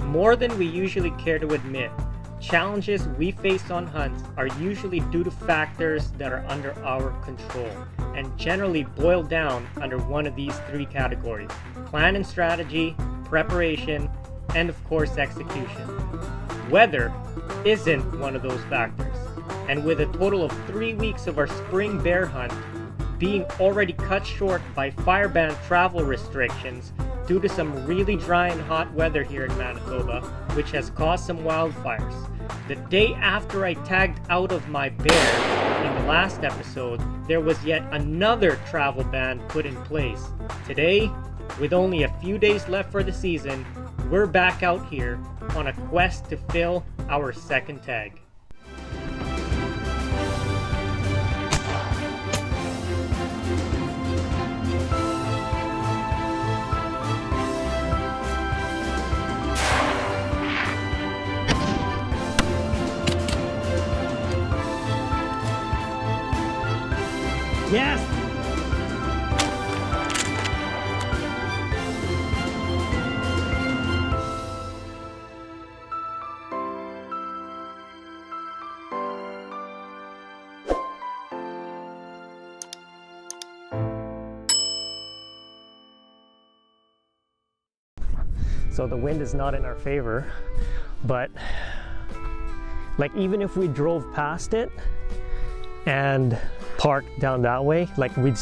More than we usually care to admit, challenges we face on hunts are usually due to factors that are under our control, and generally boil down under one of these three categories: plan and strategy, preparation, and of course execution. Weather isn't one of those factors, and with a total of 3 weeks of our spring bear hunt being already cut short by fire ban travel restrictions due to some really dry and hot weather here in Manitoba, which has caused some wildfires. The day after I tagged out of my bear in the last episode, there was yet another travel ban put in place. Today, with only a few days left for the season, we're back out here on a quest to fill our second tag. Yes! So the wind is not in our favor, but like even if we drove past it and parked down that way, like the wind's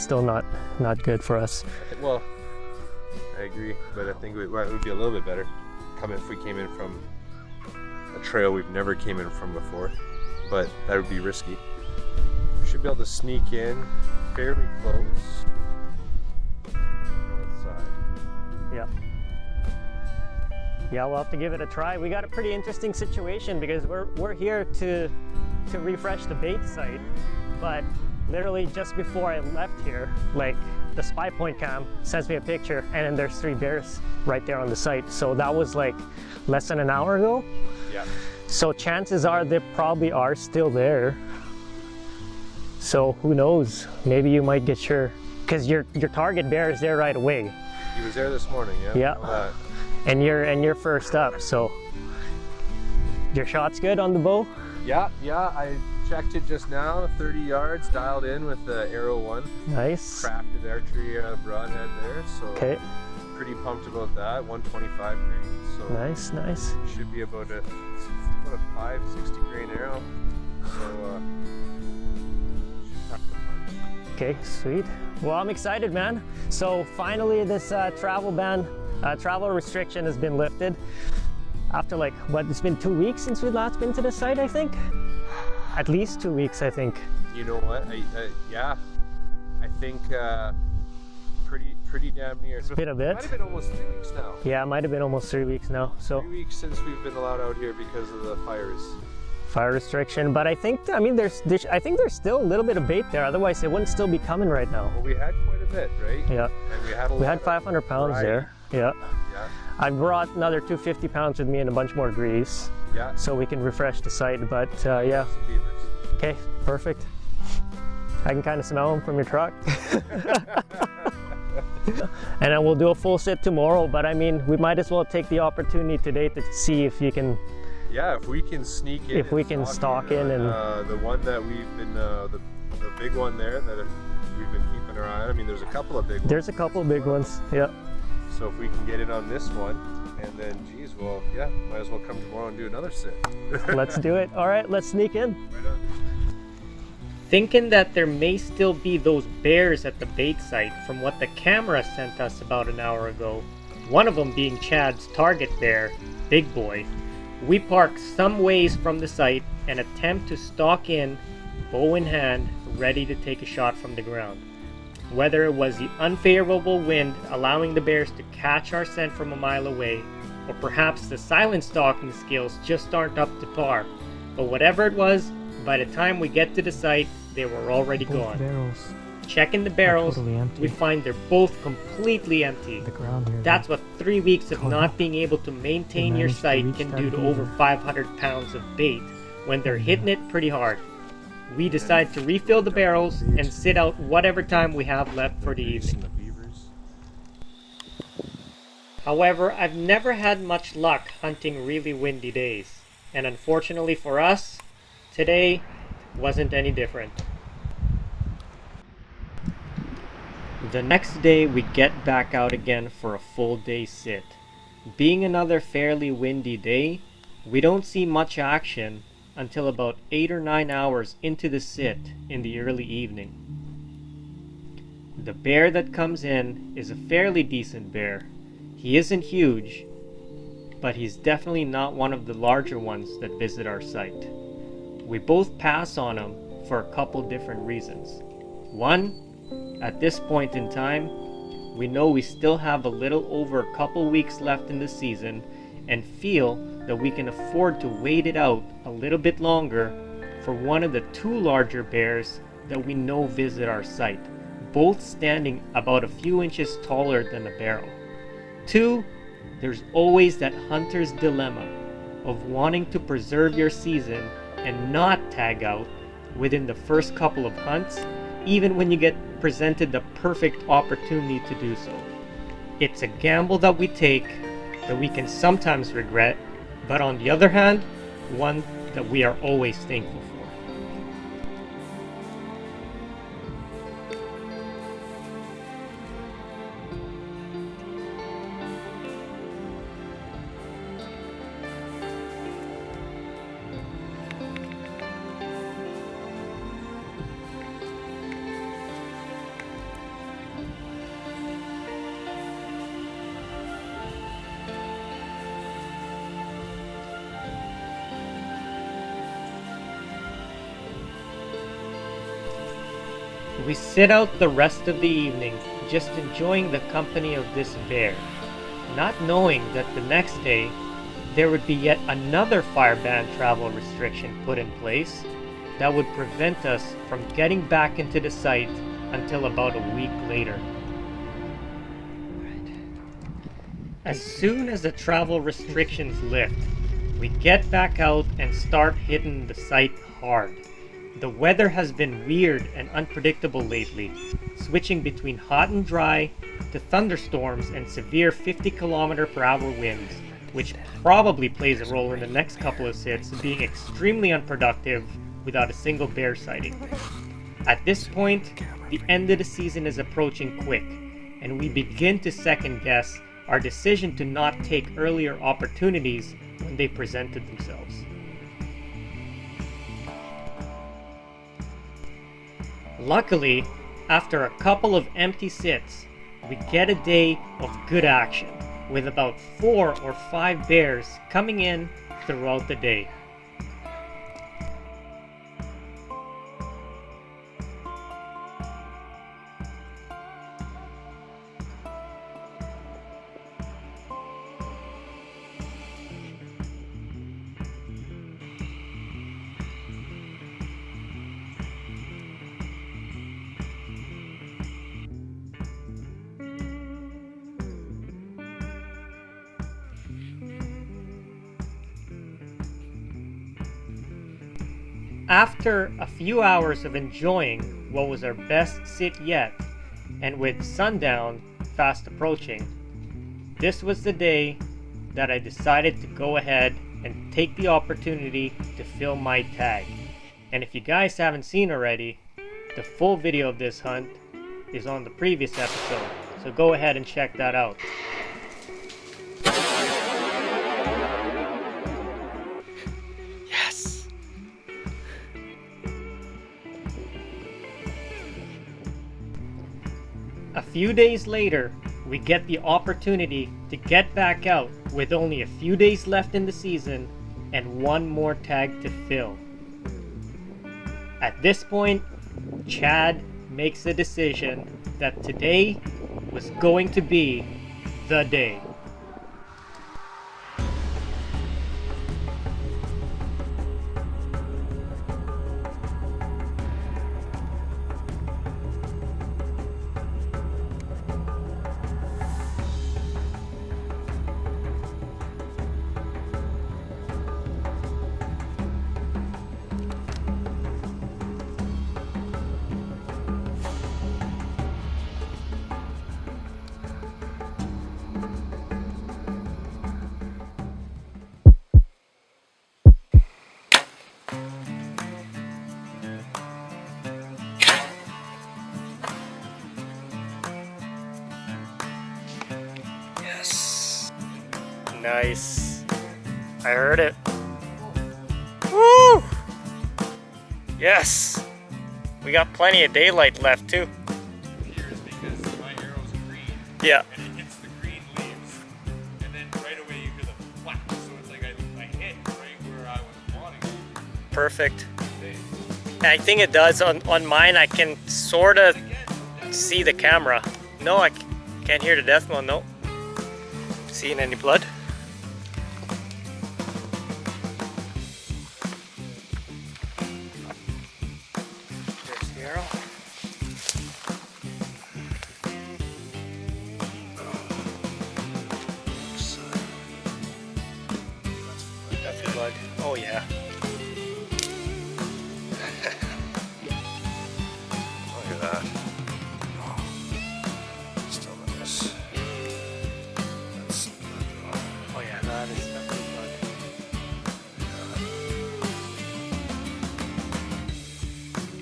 still not good for us. Well, I agree, but I think it would be a little bit better if we came in from a trail we've never came in from before, but that would be risky. We should be able to sneak in fairly close. North side. Yeah. Yeah, we'll have to give it a try. We got a pretty interesting situation because we're here to refresh the bait site, but literally just before I left here, like the spy point cam sends me a picture and then there's 3 bears right there on the site. So that was like less than an hour ago. Yeah. So chances are they probably are still there. So who knows? Maybe you might get because your target bear is there right away. He was there this morning, yeah. Yeah. And you're first up, so your shot's good on the bow? Yeah, I checked it just now, 30 yards, dialed in with the Arrow 1. Nice. Crafted archery broadhead there, so okay. Pretty pumped about that, 125 grain. So nice. Should be about a 560 grain arrow. So should pack the punch. Okay, sweet. Well, I'm excited, man. So finally this travel restriction has been lifted. After like, what, it's been 2 weeks since we last been to the site, I think? At least 2 weeks, I think. You know what, yeah, I think pretty damn near. It's been a bit. It might have been almost 3 weeks now. Yeah, it might have been almost 3 weeks now. So 3 weeks since we've been allowed out here because of the fires. Fire restriction, but I think there's still a little bit of bait there, otherwise it wouldn't still be coming right now. Well, we had quite a bit, right? Yeah. And we had 500 pounds there. Yeah. I brought another 250 pounds with me and a bunch more grease. Yeah. So we can refresh the site, but yeah. Some beavers. Okay, perfect. I can kind of smell them from your truck. And then we'll do a full sit tomorrow, but I mean, we might as well take the opportunity today to see if you can. Yeah, if we can sneak in. If we can stalk in and. The one that we've been, the big one there that we've been keeping our eye on. I mean, there's a couple of big ones. There's a couple of big ones, yeah. So if we can get in on this one, and then, geez, well, yeah, might as well come tomorrow and do another sit. Let's do it. All right, let's sneak in. Right on. Thinking that there may still be those bears at the bait site from what the camera sent us about an hour ago, one of them being Chad's target bear, Big Boy, we park some ways from the site and attempt to stalk in, bow in hand, ready to take a shot from the ground. Whether it was the unfavorable wind allowing the bears to catch our scent from a mile away, or perhaps the silent stalking skills just aren't up to par, but whatever it was, by the time we get to the site, they were already gone. Barrels. Checking the barrels, totally empty. we find they're both completely empty. The ground here. That's what 3 weeks of Cool. not being able to maintain They your managed to sight reach can that do to beaver. over 500 pounds of bait when they're hitting it pretty hard. We decide to refill the barrels and sit out whatever time we have left for the evening. The beavers. However, I've never had much luck hunting really windy days, and unfortunately for us, today wasn't any different. The next day we get back out again for a full day sit. Being another fairly windy day, we don't see much action until about 8 or 9 hours into the sit in the early evening. The bear that comes in is a fairly decent bear. He isn't huge, but he's definitely not one of the larger ones that visit our site. We both pass on him for a couple different reasons. One, at this point in time, we know we still have a little over a couple weeks left in the season and feel that we can afford to wait it out a little bit longer for one of the two larger bears that we know visit our site, both standing about a few inches taller than a barrel. Two, there's always that hunter's dilemma of wanting to preserve your season and not tag out within the first couple of hunts, even when you get presented the perfect opportunity to do so. It's a gamble that we take that we can sometimes regret, but on the other hand, one that we are always thankful for. We sit out the rest of the evening just enjoying the company of this bear, not knowing that the next day there would be yet another fire ban travel restriction put in place that would prevent us from getting back into the site until about a week later. As soon as the travel restrictions lift, we get back out and start hitting the site hard. The weather has been weird and unpredictable lately, switching between hot and dry to thunderstorms and severe 50-kilometer-per-hour winds, which probably plays a role in the next couple of sits being extremely unproductive without a single bear sighting. At this point, the end of the season is approaching quick, and we begin to second guess our decision to not take earlier opportunities when they presented themselves. Luckily, after a couple of empty sits, we get a day of good action, with about 4 or 5 bears coming in throughout the day. After a few hours of enjoying what was our best sit yet, and with sundown fast approaching, this was the day that I decided to go ahead and take the opportunity to film my tag. And if you guys haven't seen already, the full video of this hunt is on the previous episode, so go ahead and check that out. A few days later, we get the opportunity to get back out with only a few days left in the season and one more tag to fill. At this point, Chad makes the decision that today was going to be the day. Nice. I heard it. Woo! Yes. We got plenty of daylight left too. Here's because my arrow's green. Yeah. And it hits the green leaves. And then right away you hear the whack. So it's like I hit right where I was wanting to. Perfect. I think it does. On mine, I can sort of see the camera. No, I can't hear the decimal. No. Seeing any blood? There's the arrow. That's blood. Oh yeah. Look at that. Oh. Still nice. That's Oh yeah, that is definitely blood.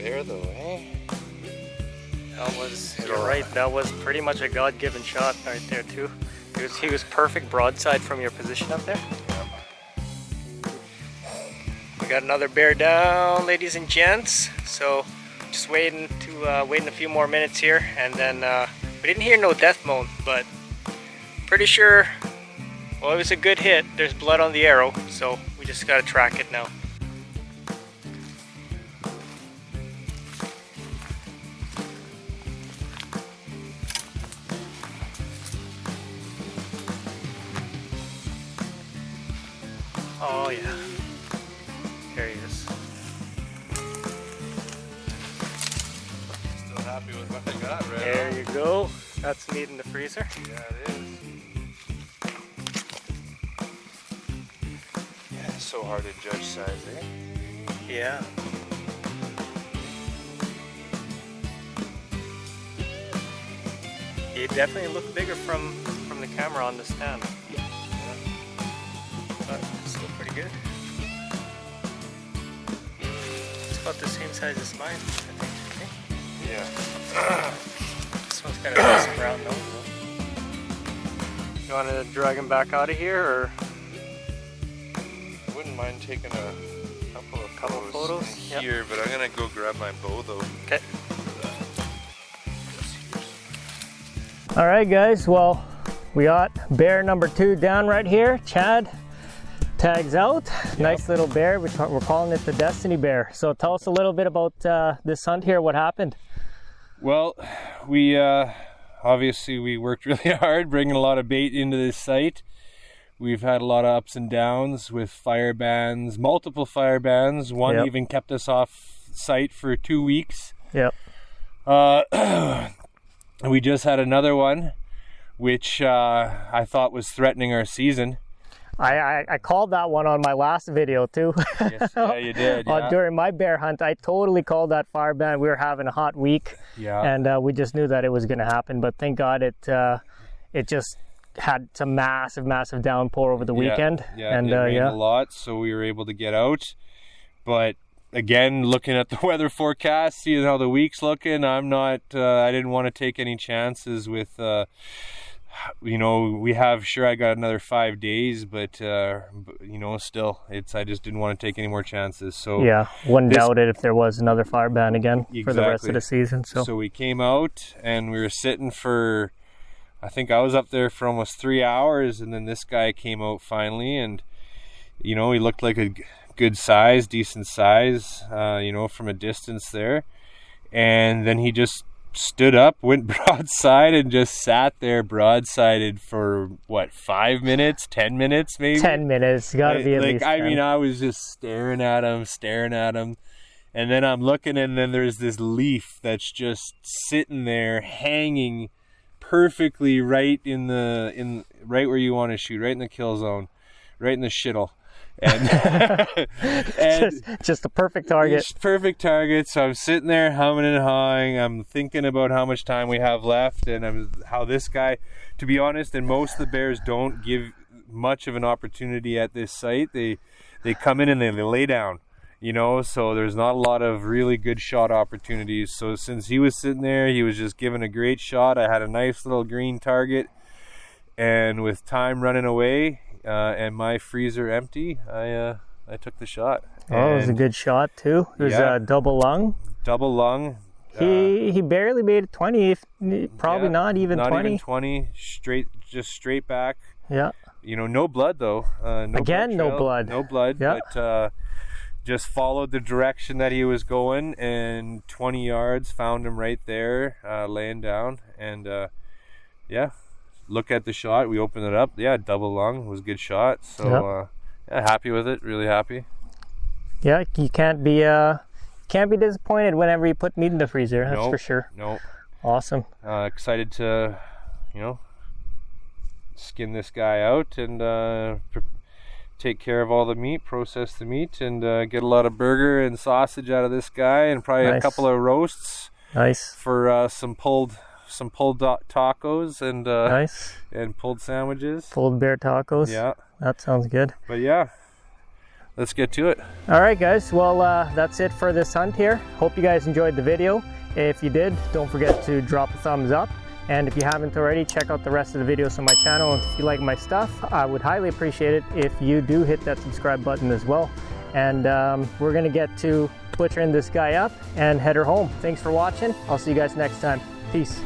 bear though, eh? That was, you're right, that was pretty much a God-given shot right there too. He was perfect broadside from your position up there. We got another bear down, ladies and gents. So just waiting a few more minutes here, and then we didn't hear no death moan, but pretty sure, well, it was a good hit. There's blood on the arrow, so we just gotta track it now. Oh yeah, there he is. Still happy with what I got, right? There you go. That's meat in the freezer. Yeah, it is. Yeah, it's so hard to judge size, eh? Yeah. It definitely looked bigger from the camera on the stand. But still pretty good. It's about the same size as mine, I think. Yeah. This one's kind of nice and brown nose. You want to drag him back out of here, or? Wouldn't mind taking a couple of photos here, but I'm gonna go grab my bow though. Okay. All right, guys. Well, we got bear number 2 down right here. Chad tags out. Yep. Nice little bear. We're calling it the Destiny Bear. So tell us a little bit about this hunt here. What happened? Well, we obviously we worked really hard bringing a lot of bait into this site. We've had a lot of ups and downs with fire bans, multiple fire bans. One even kept us off site for 2 weeks. Yep. We just had another one, which I thought was threatening our season. I called that one on my last video too. Yes, yeah, you did. Yeah. During my bear hunt, I totally called that fire ban. We were having a hot week, and we just knew that it was going to happen. But thank God it just had some massive downpour over the weekend. Yeah, and it rained a lot, so we were able to get out. But again, looking at the weather forecast, seeing how the week's looking, I didn't want to take any chances with. You know, we have I got another 5 days, but you know, still, I just didn't want to take any more chances. So yeah, wouldn't doubt it if there was another fire ban again for the rest of the season. So we came out and we were sitting for, I think I was up there for almost 3 hours, and then this guy came out finally, and you know, he looked like a good size, decent size, you know, from a distance there, and then he just stood up, went broadside, and just sat there broadsided for what, 5 minutes, 10 minutes maybe? 10 minutes, gotta be at least 10. I mean, I was just staring at him, and then I'm looking, and then there's this leaf that's just sitting there hanging perfectly right right where you want to shoot, right in the kill zone, right in the shittle. And, just a perfect target. Perfect target. So I'm sitting there humming and hawing. I'm thinking about how much time we have left, and how this guy, to be honest, and most of the bears don't give much of an opportunity at this site. They come in and they lay down, you know, so there's not a lot of really good shot opportunities. So since he was sitting there, he was just giving a great shot. I had a nice little green target, and with time running away, and my freezer empty, I took the shot. Oh, it was a good shot too. It was a double lung. Double lung. He barely made it 20, probably not even 20. Not even 20, just straight back. Yeah. You know, no blood though. No blood. No blood, yeah. But just followed the direction that he was going, and 20 yards, found him right there, laying down. And yeah, look at the shot. We opened it up. Yeah, double lung. It was a good shot. So yeah, happy with it. Really happy. Yeah, you can't be disappointed whenever you put meat in the freezer. That's for sure. Nope. Awesome. Excited to, skin this guy out and take care of all the meat, process the meat, and get a lot of burger and sausage out of this guy, and probably a couple of roasts. Nice. For some pulled tacos and nice. And pulled sandwiches. Pulled bear tacos. Yeah. That sounds good. But yeah, let's get to it. All right, guys. Well, that's it for this hunt here. Hope you guys enjoyed the video. If you did, don't forget to drop a thumbs up. And if you haven't already, check out the rest of the videos on my channel. If you like my stuff, I would highly appreciate it if you do hit that subscribe button as well. And we're gonna get to butchering this guy up and head her home. Thanks for watching. I'll see you guys next time. Peace.